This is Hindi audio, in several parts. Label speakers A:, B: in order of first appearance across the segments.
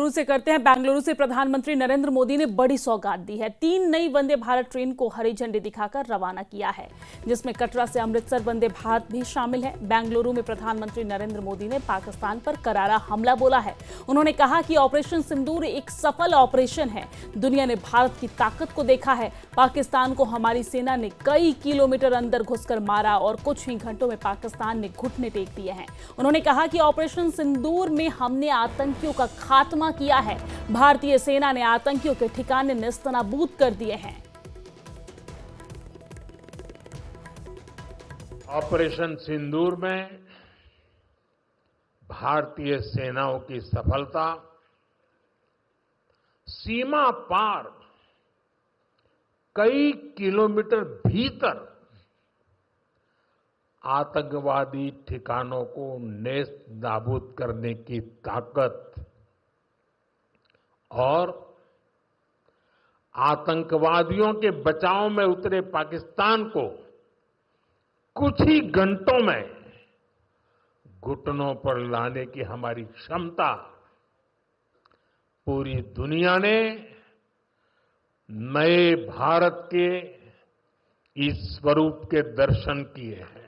A: बेंगलुरु से करते हैं। बेंगलुरु से प्रधानमंत्री नरेंद्र मोदी ने बड़ी सौगात दी है। 3 नई वंदे भारत ट्रेन को हरी झंडी दिखाकर रवाना किया है, जिसमें कटरा से अमृतसर वंदे भारत भी शामिल है। बेंगलुरु में प्रधानमंत्री नरेंद्र मोदी ने पाकिस्तान पर करारा हमला बोला है। उन्होंने कहा कि ऑपरेशन सिंदूर एक सफल ऑपरेशन है। दुनिया ने भारत की ताकत को देखा है। पाकिस्तान को हमारी सेना ने कई किलोमीटर अंदर घुसकर मारा और कुछ ही घंटों में पाकिस्तान ने घुटने टेक दिए हैं। उन्होंने कहा कि ऑपरेशन सिंदूर में हमने आतंकियों का खात्मा किया है। भारतीय सेना ने आतंकियों के ठिकाने नेस्तनाबूद कर दिए हैं।
B: ऑपरेशन सिंदूर में भारतीय सेनाओं की सफलता सीमा पार कई किलोमीटर भीतर आतंकवादी ठिकानों को नेस्त नाबूद करने की ताकत और आतंकवादियों के बचाव में उतरे पाकिस्तान को कुछ ही घंटों में घुटनों पर लाने की हमारी क्षमता पूरी दुनिया ने नए भारत के इस स्वरूप के दर्शन किए हैं।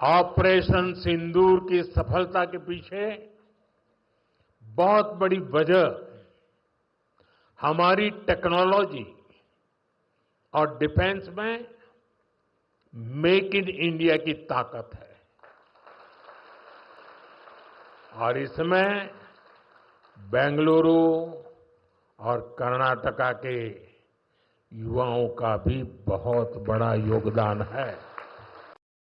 B: ऑपरेशन सिंदूर की सफलता के पीछे बहुत बड़ी वजह हमारी टेक्नोलॉजी और डिफेंस में मेक इन इंडिया की ताकत है और इसमें बेंगलुरु और कर्नाटका के युवाओं का भी बहुत बड़ा योगदान है।